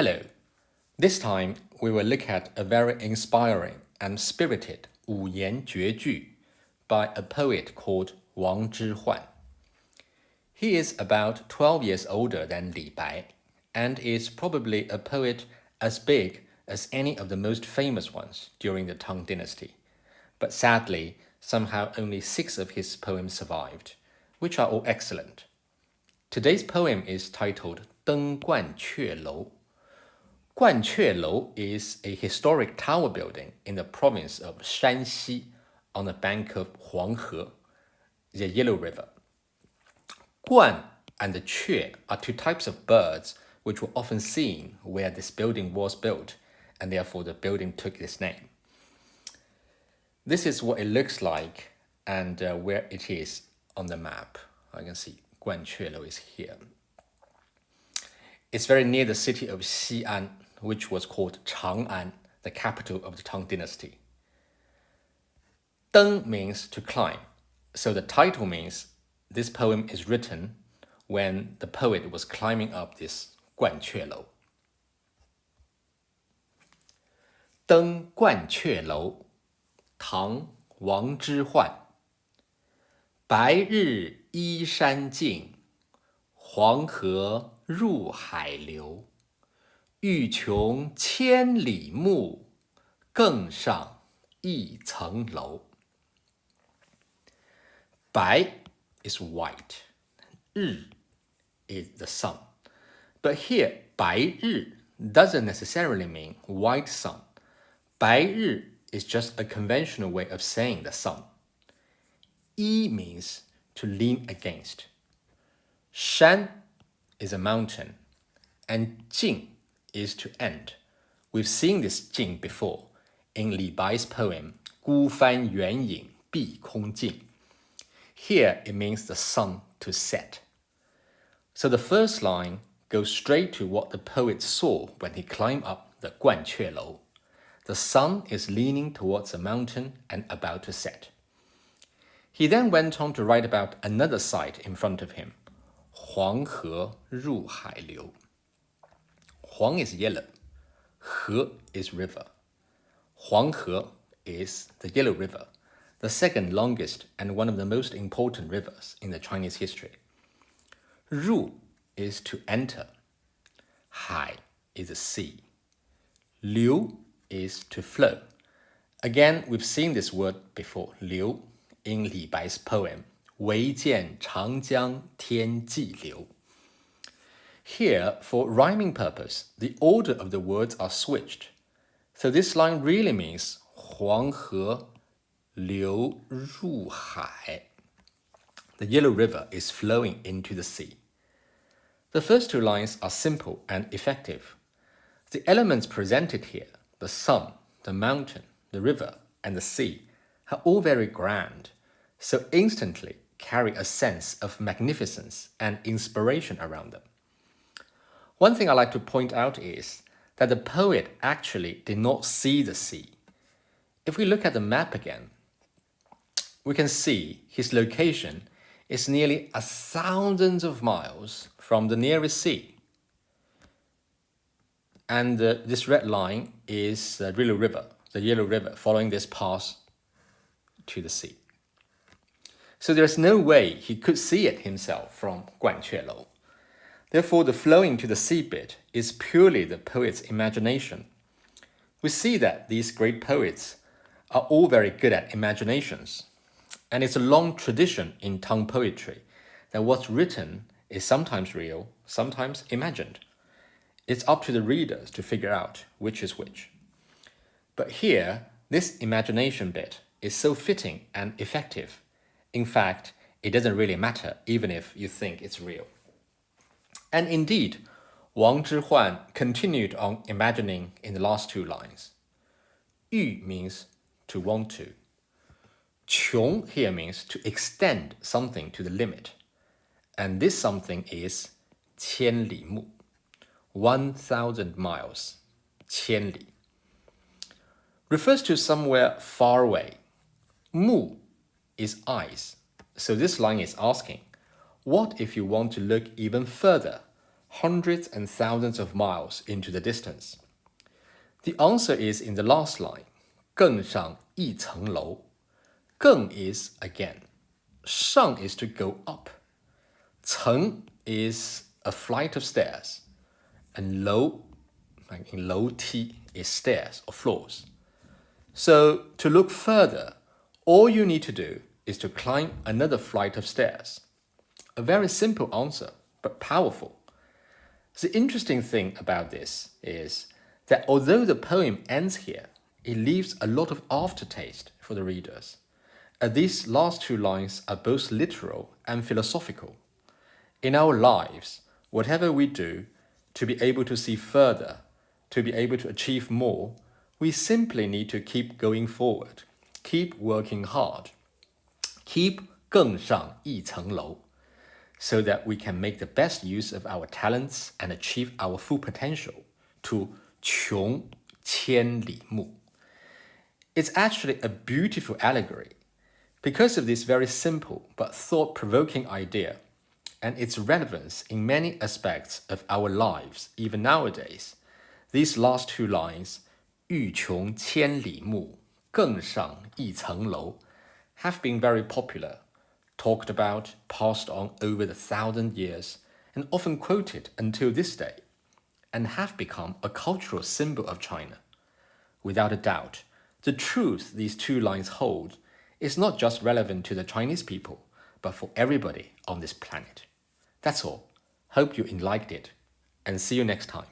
Hello. This time we will look at a very inspiring and spirited 五言绝句 by a poet called Wang Zhihuan. He is about 12 years older than Li Bai and is probably a poet as big as any of the most famous ones during the Tang Dynasty. But sadly, somehow only 6 of his poems survived, which are all excellent. Today's poem is titled 登鹳雀楼. 鹳雀楼 is a historic tower building in the province of Shanxi on the bank of Huanghe, the Yellow River. 鹳 and the 雀 are 2 types of birds which were often seen where this building was built, and therefore the building took this name. This is what it looks like and where it is on the map. I can see 鹳雀楼 is here. It's very near the city of Xi'an, which was called Chang'an, the capital of the Tang Dynasty. 登 means to climb, so the title means this poem is written when the poet was climbing up this 鹳雀楼. 登鹳雀楼，唐·王之涣。白日依山尽，黄河入海流。欲穷千里目，更上一层楼。白 is white, 日 is the sun. But here, 白日 doesn't necessarily mean white sun. 白日 is just a conventional way of saying the sun. 依 means to lean against. 山 is a mountain, and 尽 is to end. We've seen this 尽 before in Li Bai's poem 孤帆远影碧空尽. Here it means the sun to set. So the first line goes straight to what the poet saw when he climbed up the 鹳雀楼. The sun is leaning towards a mountain and about to set. He then went on to write about another sight in front of him. 黄河入海流. 黄 is yellow. 河 is river. 黄河 is the Yellow River, the second longest and one of the most important rivers in the Chinese history. 入 is to enter. 海 is a sea. 流 is to flow. Again, we've seen this word before, 流, in Li Bai's poem, 唯见长江天际流. Here, for rhyming purpose, the order of the words are switched. So this line really means 黄河流入海. The Yellow River is flowing into the sea. The first 2 lines are simple and effective. The elements presented here, the sun, the mountain, the river, and the sea, are all very grand, so instantly carry a sense of magnificence and inspiration around them. One thing I like to point out is that the poet actually did not see the sea. If we look at the map again, we can see his location is nearly 1,000 of miles from the nearest sea. And this red line is the Yellow River, following this path to the sea. So there's no way he could see it himself from 鹳雀楼. Therefore, the flowing to the sea bit is purely the poet's imagination. We see that these great poets are all very good at imaginations, and it's a long tradition in Tang poetry that what's written is sometimes real, sometimes imagined. It's up to the readers to figure out which is which. But here, this imagination bit is so fitting and effective. In fact, it doesn't really matter even if you think it's real. And indeed, Wang Zhihuan continued on imagining in the last 2 lines. 欲 means to want to. 穷 here means to extend something to the limit. And this something is 千里目, 1,000 miles, 千里. Refers to somewhere far away. 目 is eyes. So this line is asking, what if you want to look even further, hundreds and thousands of miles into the distance? The answer is in the last line, 更上一层楼. 更 is again. 上 is to go up. 层 is a flight of stairs. And 楼, like in 楼梯, is stairs or floors. So to look further, all you need to do is to climb another flight of stairs. A very simple answer, but powerful. The interesting thing about this is that although the poem ends here, it leaves a lot of aftertaste for the readers. These last two lines are both literal and philosophical. In our lives, whatever we do, to be able to see further, to be able to achieve more, we simply need to keep going forward, keep working hard, keep 更上一层楼, so that we can make the best use of our talents and achieve our full potential to 穷千里目. It's actually a beautiful allegory. Because of this very simple but thought-provoking idea and its relevance in many aspects of our lives, even nowadays, these last two lines, 欲穷千里目,更上一层楼, have been very popular, talked about, passed on over the 1,000 years, and often quoted until this day, and have become a cultural symbol of China. Without a doubt, the truth these two lines hold is not just relevant to the Chinese people, but for everybody on this planet. That's all. Hope you liked it, and see you next time.